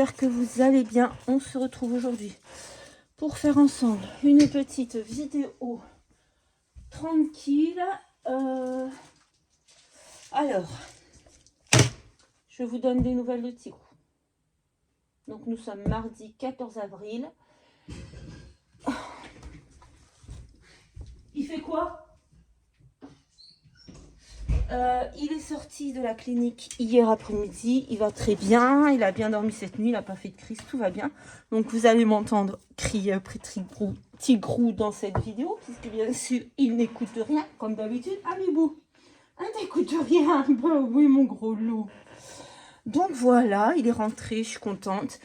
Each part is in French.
j'espère que vous allez bien. On se retrouve aujourd'hui pour faire ensemble une petite vidéo tranquille. Alors, je vous donne des nouvelles de Tigrou. Donc nous sommes mardi 14 avril. Il fait quoi? Il est sorti de la clinique hier après-midi, il va très bien, il a bien dormi cette nuit, il n'a pas fait de crise, tout va bien. Donc vous allez m'entendre crier après Tigrou dans cette vidéo, puisque bien sûr il n'écoute rien, comme d'habitude. Ah Bibou, hein, t'écoutes rien? Bah oui mon gros loup. Donc voilà, il est rentré, je suis contente.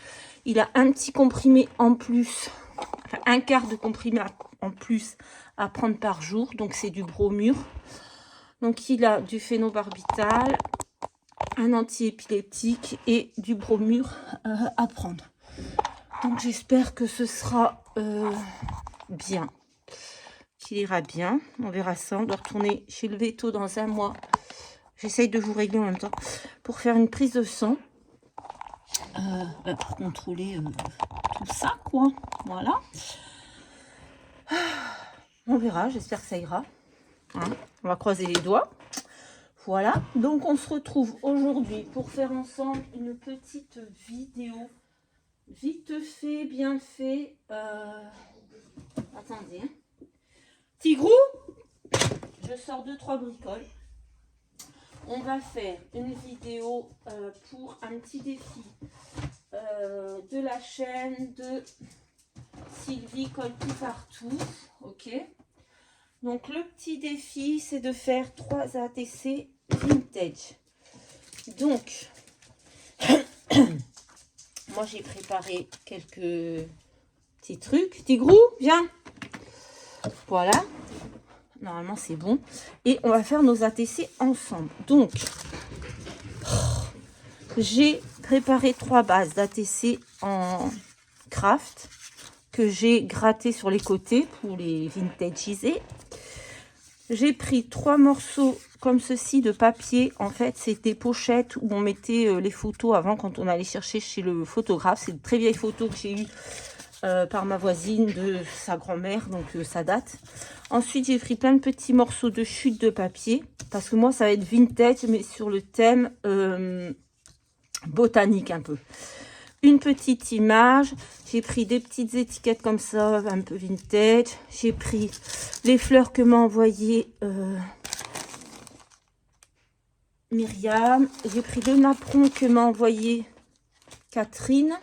Il a un petit comprimé en plus, enfin un quart de comprimé en plus à prendre par jour, donc c'est du bromure. Donc, il a du phénobarbital, un antiépileptique et du bromure à prendre. Donc, j'espère que ce sera bien, qu'il ira bien. On verra ça. On doit retourner chez le veto dans un mois. J'essaye de vous régler en même temps pour faire une prise de sang. Pour contrôler tout ça, quoi. Voilà. On verra. J'espère que ça ira. Hein, on va croiser les doigts. Voilà, donc on se retrouve aujourd'hui pour faire ensemble une petite vidéo vite fait, bien fait. Attendez. Tigrou, je sors 2-3 bricoles. On va faire une vidéo pour un petit défi de la chaîne de Sylvie Colty Partout. Ok. Donc le petit défi, c'est de faire 3 ATC vintage. Donc, moi j'ai préparé quelques petits trucs. Tigrou, viens. Voilà. Normalement c'est bon. Et on va faire nos ATC ensemble. Donc, j'ai préparé 3 bases d'ATC en craft que j'ai gratté sur les côtés pour les vintagiser. J'ai pris 3 morceaux comme ceci de papier. En fait, c'est des pochettes où on mettait les photos avant quand on allait chercher chez le photographe. C'est une très vieille photo que j'ai eue par ma voisine de sa grand-mère, donc ça date. Ensuite, j'ai pris plein de petits morceaux de chute de papier parce que moi, ça va être vintage, mais sur le thème botanique un peu. Une petite image, j'ai pris des petites étiquettes comme ça, un peu vintage. J'ai pris les fleurs que m'a envoyé Myriam. J'ai pris le napperon que m'a envoyé Catherine.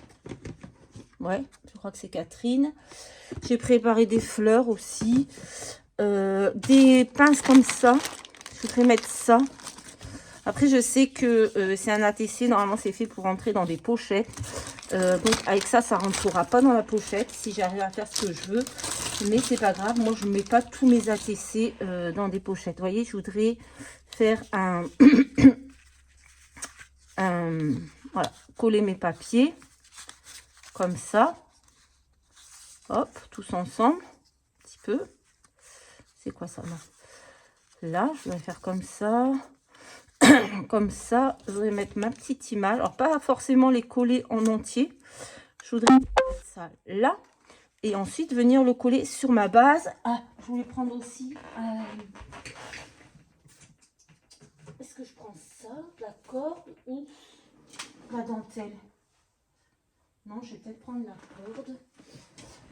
Ouais, je crois que c'est Catherine. J'ai préparé des fleurs aussi. Des pinces comme ça. Je voudrais mettre ça. Après, je sais que c'est un ATC. Normalement, c'est fait pour rentrer dans des pochettes. Donc, avec ça, ça ne rentrera pas dans la pochette si j'arrive à faire ce que je veux. Mais c'est pas grave. Moi, je ne mets pas tous mes ATC dans des pochettes. Vous voyez, je voudrais faire un... voilà, coller mes papiers. Comme ça. Hop, tous ensemble. Un petit peu. C'est quoi ça? Là, je vais faire comme ça. Comme ça, je vais mettre ma petite image. Alors, pas forcément les coller en entier. Je voudrais mettre ça là. Et ensuite, venir le coller sur ma base. Ah, je voulais prendre aussi... est-ce que je prends ça, la corde ou la dentelle? Non, je vais peut-être prendre la corde.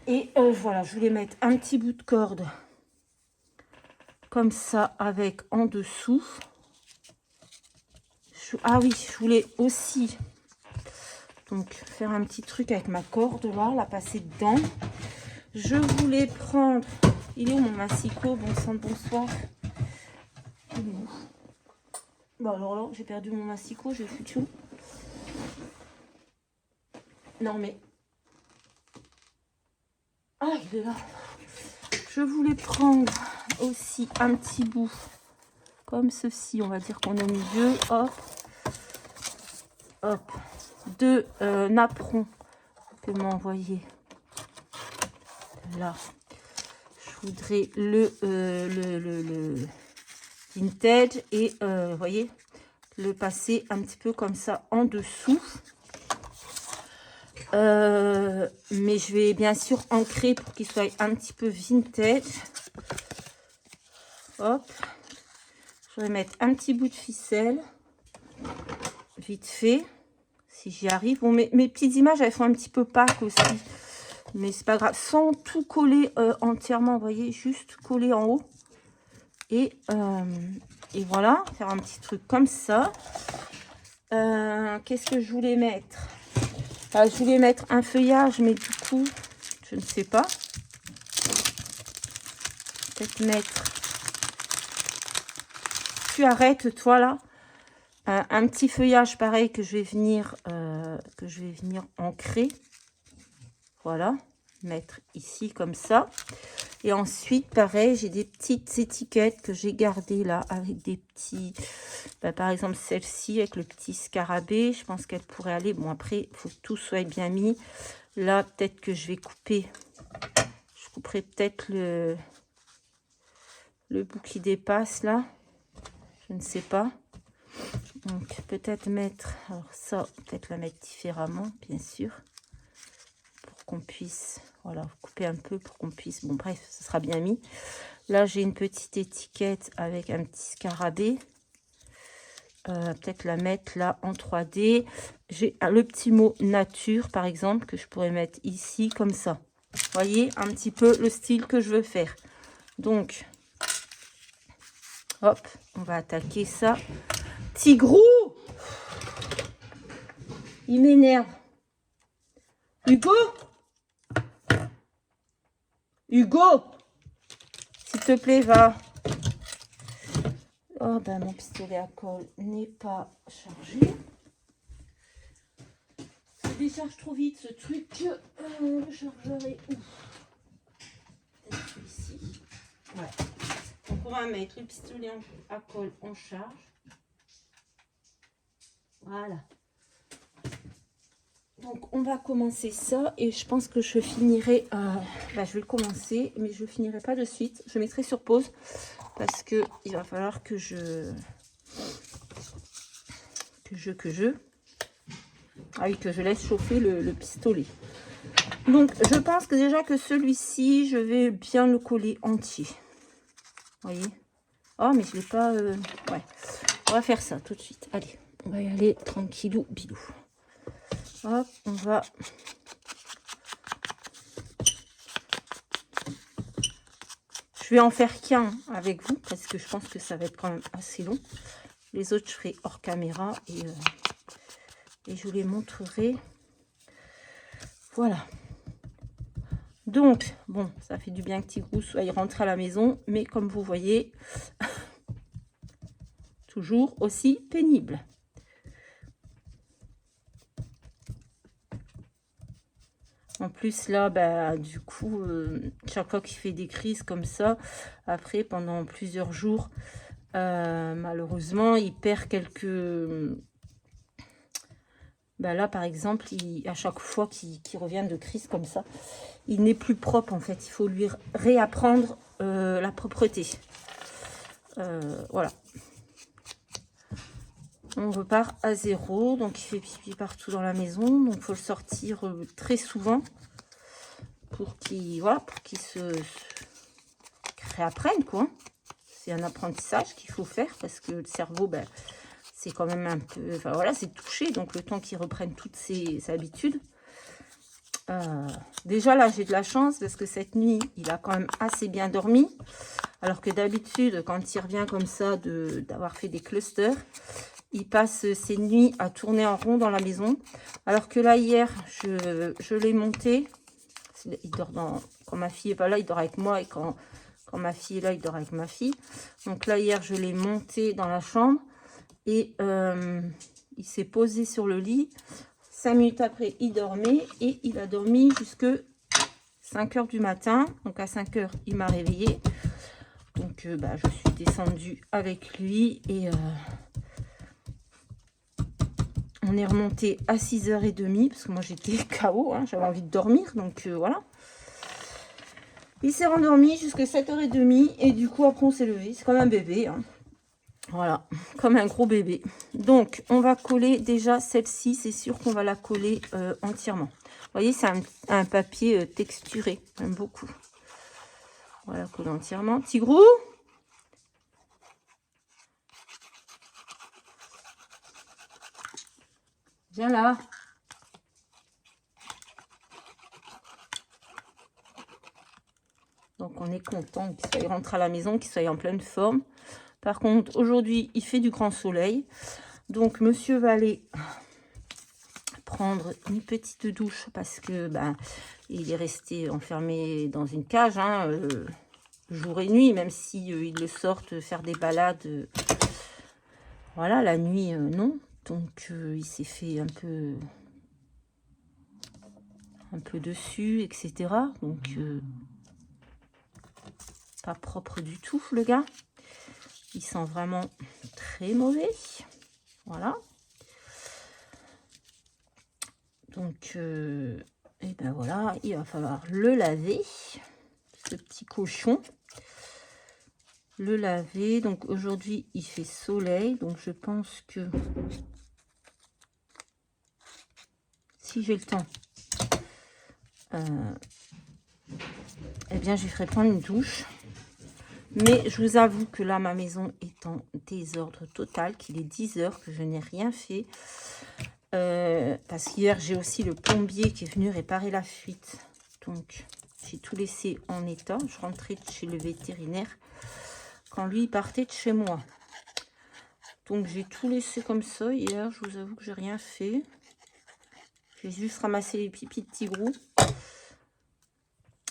Et voilà, je voulais mettre un petit bout de corde. Comme ça, avec en dessous. Ah oui, je voulais aussi donc faire un petit truc avec ma corde là, la passer dedans. Je voulais prendre... Il est où mon massicot? Bon sang, bonsoir. Il est où? Bon alors là, j'ai perdu mon massicot, j'ai foutu où? Non mais... Ah, il est là. Je voulais prendre aussi un petit bout comme ceci, on va dire qu'on est au milieu. Hop. Hop. De napperon que m'a envoyé là. Je voudrais le vintage et vous voyez, le passer un petit peu comme ça en dessous. Mais je vais bien sûr ancrer pour qu'il soit un petit peu vintage. Hop. Je vais mettre un petit bout de ficelle. Vite fait. Si j'y arrive. Bon, mes petites images, elles font un petit peu opaques aussi. Mais c'est pas grave. Sans tout coller entièrement, vous voyez. Juste coller en haut. Et voilà. Faire un petit truc comme ça. Qu'est-ce que je voulais mettre? Je voulais mettre un feuillage, mais du coup, je ne sais pas. Peut-être mettre... Tu arrêtes, toi, là. Un petit feuillage, pareil, que je vais venir ancrer. Voilà. Mettre ici, comme ça. Et ensuite, pareil, j'ai des petites étiquettes que j'ai gardées, là, avec des petits... par exemple, celle-ci, avec le petit scarabée. Je pense qu'elle pourrait aller. Bon, après, il faut que tout soit bien mis. Là, peut-être que je vais couper. Je couperai peut-être le bout qui dépasse, là. Je ne sais pas. Donc, peut-être mettre... Alors, ça, peut-être la mettre différemment, bien sûr. Pour qu'on puisse... Voilà, couper un peu pour qu'on puisse... Bon, bref, ce sera bien mis. Là, j'ai une petite étiquette avec un petit scarabée. Peut-être la mettre là en 3D. J'ai le petit mot nature, par exemple, que je pourrais mettre ici, comme ça. Vous voyez, un petit peu le style que je veux faire. Donc, hop, on va attaquer ça. Tigrou! Il m'énerve. Hugo? Hugo! S'il te plaît, va. Oh, ben mon pistolet à colle n'est pas chargé. Ça décharge trop vite ce truc. Le chargeur est où? Peut-être ici. Ouais. Donc on va mettre le pistolet à colle en charge. Voilà. Donc on va commencer ça et je pense que je finirai. Je vais le commencer, mais je finirai pas de suite. Je mettrai sur pause parce que il va falloir que je. Ah oui, que je laisse chauffer le pistolet. Donc je pense que déjà que celui-ci, je vais bien le coller entier. Vous voyez? Oh, mais je l'ai pas. Ouais. On va faire ça tout de suite. Allez, on va y aller tranquillou, bilou. Hop, on va... Je vais en faire qu'un avec vous, parce que je pense que ça va être quand même assez long. Les autres, je ferai hors caméra et je vous les montrerai. Voilà. Donc, bon, ça fait du bien que Tigrou soit rentré à la maison, mais comme vous voyez, toujours aussi pénible. En plus, là, bah, du coup, chaque fois qu'il fait des crises comme ça, après, pendant plusieurs jours, malheureusement, il perd quelques... Bah, là, par exemple, à chaque fois qu'il revient de crise comme ça, il n'est plus propre, en fait. Il faut lui réapprendre la propreté. Voilà. On repart à zéro. Donc, il fait pipi partout dans la maison. Donc, il faut le sortir très souvent pour qu'il se réapprenne, quoi. C'est un apprentissage qu'il faut faire parce que le cerveau, ben, c'est quand même un peu... Enfin, voilà, c'est touché. Donc, le temps qu'il reprenne toutes ses habitudes. Déjà, là, j'ai de la chance parce que cette nuit, il a quand même assez bien dormi. Alors que d'habitude, quand il revient comme ça d'avoir fait des clusters, il passe ses nuits à tourner en rond dans la maison. Alors que là, hier, je l'ai monté. Il dort quand ma fille n'est pas là, il dort avec moi. Et quand ma fille est là, il dort avec ma fille. Donc là, hier, je l'ai monté dans la chambre. Et il s'est posé sur le lit. 5 minutes après, il dormait. Et il a dormi jusque 5 h du matin. Donc à 5 h, il m'a réveillée. Donc je suis descendue avec lui. Et... on est remonté à 6 h 30 parce que moi j'étais KO, hein, j'avais envie de dormir, donc voilà. Il s'est rendormi jusqu'à 7 h 30 et du coup après on s'est levé, c'est comme un bébé. Hein. Voilà, comme un gros bébé. Donc, on va coller déjà celle-ci. C'est sûr qu'on va la coller entièrement. Vous voyez, c'est un papier texturé. J'aime beaucoup. Voilà, coller entièrement. Tigrou, viens là. Donc, on est content qu'il rentre à la maison, qu'il soit en pleine forme. Par contre, aujourd'hui, il fait du grand soleil. Donc, monsieur va aller prendre une petite douche parce que il est resté enfermé dans une cage jour et nuit, même si ils le sortent faire des balades. Voilà, la nuit, non. Donc, il s'est fait un peu dessus, etc. Donc, pas propre du tout, le gars. Il sent vraiment très mauvais. Voilà. Donc, et ben voilà, il va falloir le laver, ce petit cochon. Le laver. Donc, aujourd'hui, il fait soleil. Donc, je pense que si j'ai le temps, eh bien, je lui ferai prendre une douche. Mais je vous avoue que là, ma maison est en désordre total, qu'il est 10 h, que je n'ai rien fait. Parce qu'hier, j'ai aussi le plombier qui est venu réparer la fuite. Donc, j'ai tout laissé en état. Je rentrais de chez le vétérinaire quand lui, il partait de chez moi. Donc, j'ai tout laissé comme ça. Hier, je vous avoue que j'ai rien fait. J'ai juste ramassé les pipis de Tigrou.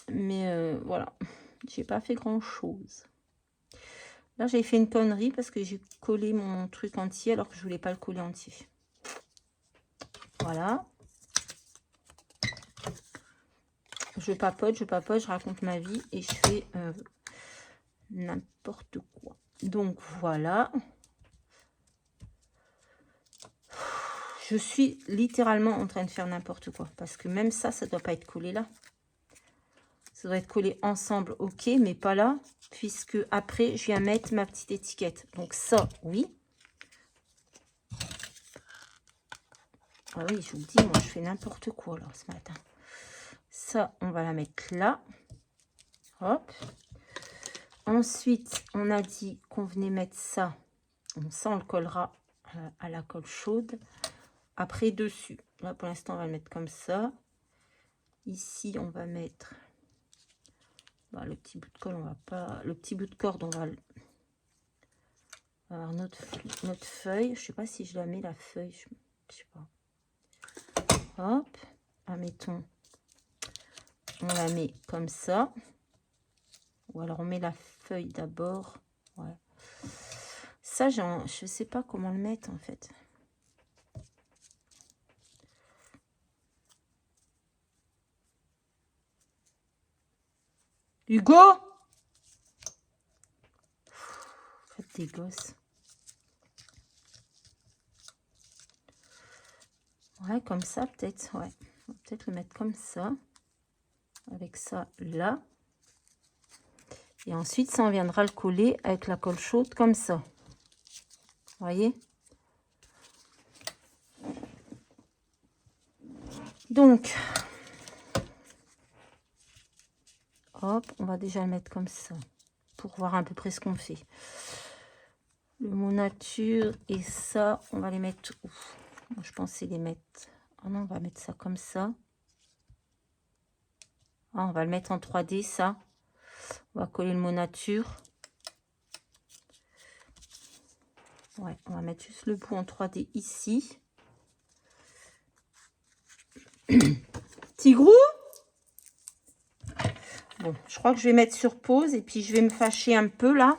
Mais voilà, j'ai pas fait grand-chose. Là, j'ai fait une connerie parce que j'ai collé mon truc entier alors que je voulais pas le coller entier. Voilà. Je papote, je raconte ma vie et je fais n'importe quoi. Donc, voilà. Je suis littéralement en train de faire n'importe quoi. Parce que même ça doit pas être collé là. Ça doit être collé ensemble, ok, mais pas là. Puisque après, je viens mettre ma petite étiquette. Donc ça, oui. Ah oui, je vous le dis, moi, je fais n'importe quoi, là, ce matin. Ça, on va la mettre là. Hop. Ensuite, on a dit qu'on venait mettre ça. Ça, on le collera à la colle chaude. Après, dessus. Là, pour l'instant, on va le mettre comme ça. Ici, on va mettre... le petit bout de colle, on va pas... Le petit bout de corde, on va avoir notre feuille. Je sais pas si je la mets, la feuille. Je sais pas. Hop. Admettons. On la met comme ça. Ou alors, on met la feuille d'abord. Ouais. Ça, je sais pas comment le mettre, en fait. Hugo! Faites des gosses. Ouais, comme ça, peut-être. Ouais. On va peut-être le mettre comme ça. Avec ça, là. Et ensuite, ça, on viendra le coller avec la colle chaude, comme ça. Vous voyez? Donc, hop, on va déjà le mettre comme ça. Pour voir à peu près ce qu'on fait. Le mot nature et ça, on va les mettre où? Moi, je pensais les mettre... Ah non, on va mettre ça comme ça. Ah, on va le mettre en 3D, ça. On va coller le mot nature. Ouais, on va mettre juste le bout en 3D ici. Tigrou? Bon, je crois que je vais mettre sur pause et puis je vais me fâcher un peu là.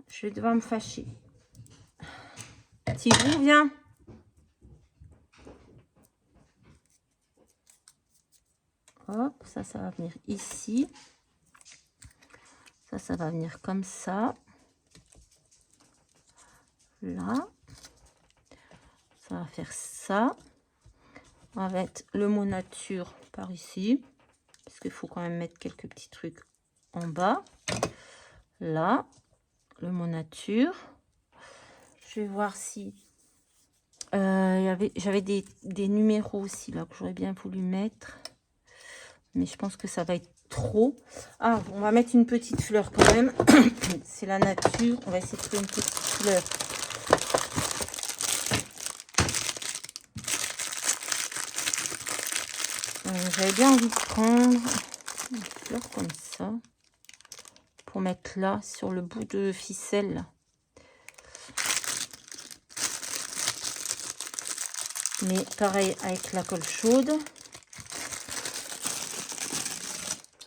Je vais devoir me fâcher. Tigrou, viens. Hop, ça va venir ici. Ça va venir comme ça. Là. Ça va faire ça. On va mettre le mot nature par ici. Parce qu'il faut quand même mettre quelques petits trucs en bas. Là. le mot nature. Je vais voir si j'avais des numéros aussi là que j'aurais bien voulu mettre, mais je pense que ça va être trop. Ah, on va mettre une petite fleur quand même. C'est la nature, on va essayer de trouver une petite fleur. J'avais bien envie de prendre une fleur comme ça pour mettre là sur le bout de ficelle là. Mais pareil avec la colle chaude.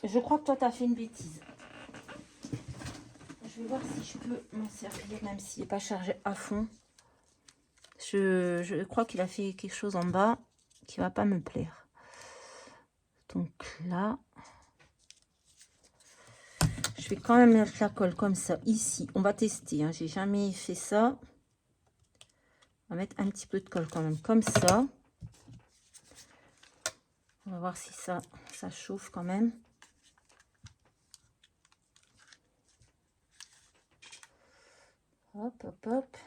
Je crois que toi tu as fait une bêtise. Je vais voir si je peux m'en servir même s'il n'est pas chargé à fond. Je crois qu'il a fait quelque chose en bas qui va pas me plaire. Donc là, je vais quand même mettre la colle comme ça ici. On va tester, hein. J'ai jamais fait ça. On va mettre un petit peu de colle quand même comme ça. On va voir si ça chauffe quand même. Hop, hop, hop.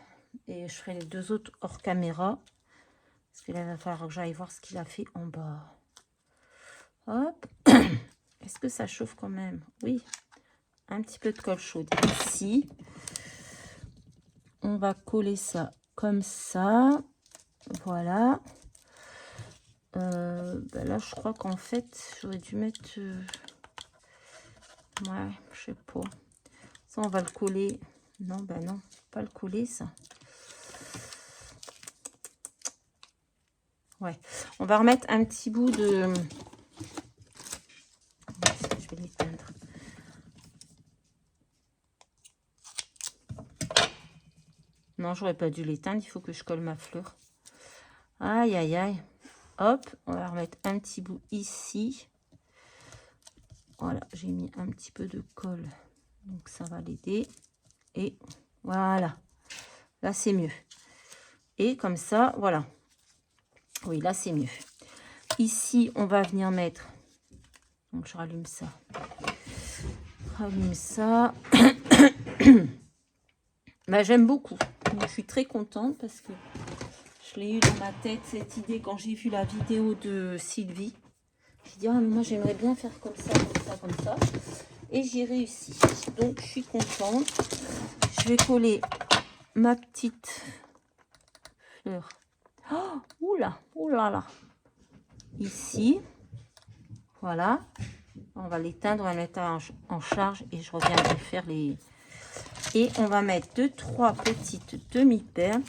Et je ferai les deux autres hors caméra. Parce que là, il va falloir que j'aille voir ce qu'il a fait en bas. Hop. Est-ce que ça chauffe quand même? Oui. Un petit peu de colle chaude ici. On va coller ça comme ça. Voilà. Ben là, je crois qu'en fait, j'aurais dû mettre... Ouais, je sais pas. Ça, on va le coller. Non, ben non, pas le coller, ça. Ouais, on va remettre un petit bout de... Je vais l'éteindre. Non, j'aurais pas dû l'éteindre. Il faut que je colle ma fleur. Aïe, aïe, aïe. Hop, on va remettre un petit bout ici. Voilà, j'ai mis un petit peu de colle. Donc, ça va l'aider. Et voilà. Là, c'est mieux. Et comme ça, voilà. Oui, là, c'est mieux. Ici, on va venir mettre... Donc, je rallume ça. Rallume ça. Bah, j'aime beaucoup. Donc, je suis très contente parce que je l'ai eu dans ma tête, cette idée, quand j'ai vu la vidéo de Sylvie. J'ai dit, ah, mais moi, j'aimerais bien faire comme ça, comme ça, comme ça. Et j'y réussi. Donc, je suis contente. Je vais coller ma petite fleur. Oh, oula, oula là. Ici. Voilà. On va l'éteindre, on va le mettre en charge et je reviendrai faire les... Et on va mettre 2-3 petites demi-perles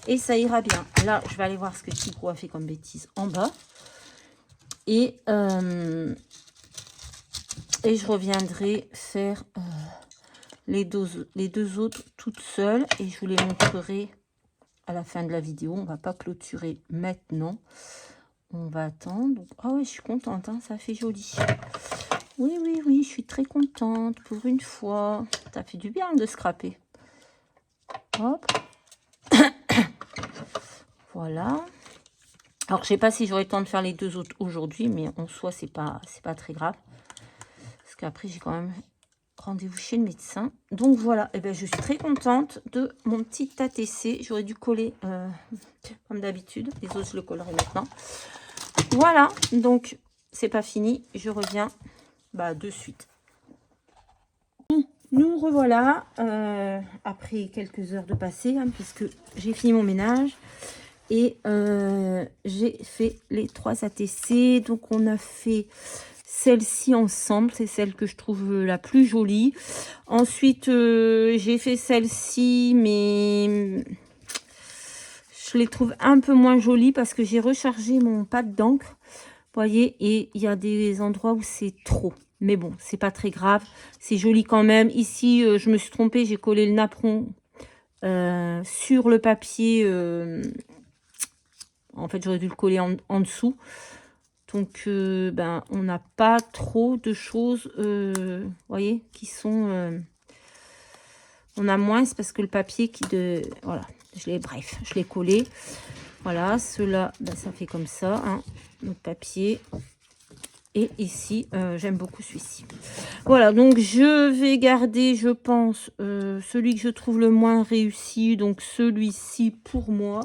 et ça ira bien. Là, je vais aller voir ce que Tigrou a fait comme bêtise en bas. Et je reviendrai faire les deux autres toutes seules et je vous les montrerai à la fin de la vidéo. On va pas clôturer maintenant. On va attendre. Ah oui, je suis contente, hein, ça fait joli. Oui, oui, oui, je suis très contente pour une fois. Ça fait du bien de scraper. Hop. Voilà. Alors, je sais pas si j'aurai le temps de faire les deux autres aujourd'hui, mais en soi, c'est pas très grave. Parce qu'après, j'ai quand même rendez-vous chez le médecin. Donc, voilà. Et ben, je suis très contente de mon petit ATC. J'aurais dû coller comme d'habitude. Les autres, je le collerai maintenant. Voilà. Donc, c'est pas fini. Je reviens de suite. Nous revoilà après quelques heures de passé, hein, puisque j'ai fini mon ménage et j'ai fait les 3 ATC. Donc on a fait celle-ci ensemble, c'est celle que je trouve la plus jolie. Ensuite j'ai fait celle-ci, mais je les trouve un peu moins jolies parce que j'ai rechargé mon pad d'encre, vous voyez, et il y a des endroits où c'est trop. Mais bon, c'est pas très grave. C'est joli quand même. Ici, je me suis trompée. J'ai collé le napperon sur le papier. En fait, j'aurais dû le coller en dessous. Donc, on n'a pas trop de choses, vous voyez, qui sont... on a moins, c'est parce que le papier voilà, bref, je l'ai collé. Voilà, ceux-là, ça fait comme ça, hein, notre papier. Et ici, j'aime beaucoup celui-ci. Voilà, donc je vais garder, je pense, celui que je trouve le moins réussi. Donc celui-ci pour moi.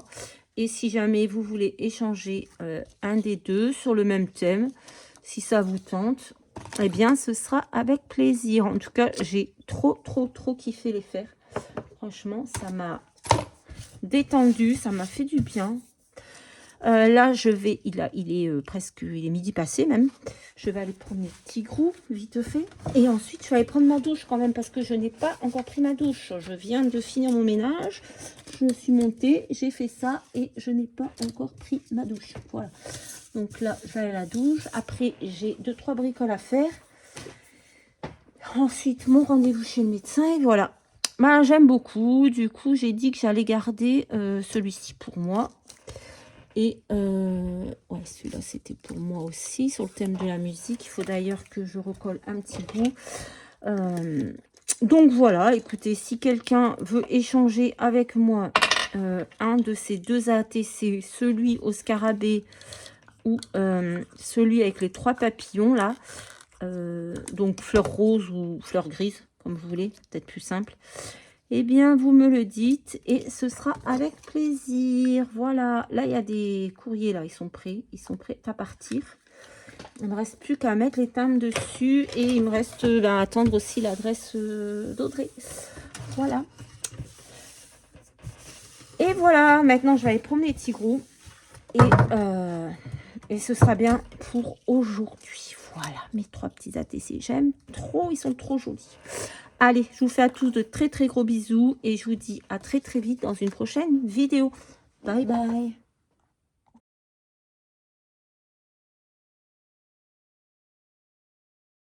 Et si jamais vous voulez échanger un des deux sur le même thème, si ça vous tente, eh bien, ce sera avec plaisir. En tout cas, j'ai trop kiffé les faire. Franchement, ça m'a détendu, ça m'a fait du bien. Là, je vais, il est presque, il est midi passé même. Je vais aller prendre mes petits groux, vite fait. Et ensuite, je vais aller prendre ma douche quand même, parce que je n'ai pas encore pris ma douche. Je viens de finir mon ménage. Je me suis montée, j'ai fait ça et je n'ai pas encore pris ma douche. Voilà. Donc là, je vais aller à la douche. Après, j'ai 2-3 bricoles à faire. Ensuite, mon rendez-vous chez le médecin. Et voilà. Bah, j'aime beaucoup. Du coup, j'ai dit que j'allais garder celui-ci pour moi. Et ouais, celui-là, c'était pour moi aussi, sur le thème de la musique. Il faut d'ailleurs que je recolle un petit bout. Donc voilà, écoutez, si quelqu'un veut échanger avec moi un de ces deux ATC, celui au scarabée ou celui avec les 3 papillons, là, donc fleur rose ou fleur grise, comme vous voulez, peut-être plus simple. Eh bien, vous me le dites et ce sera avec plaisir. Voilà, là, il y a des courriers, là, ils sont prêts à partir. Il ne me reste plus qu'à mettre les timbres dessus et il me reste à attendre aussi l'adresse d'Audrey. Voilà. Et voilà, maintenant, je vais aller promener les petits groux et ce sera bien pour aujourd'hui. Voilà, mes 3 petits ATC. J'aime trop, ils sont trop jolis. Allez, je vous fais à tous de très gros bisous et je vous dis à très vite dans une prochaine vidéo. Bye bye.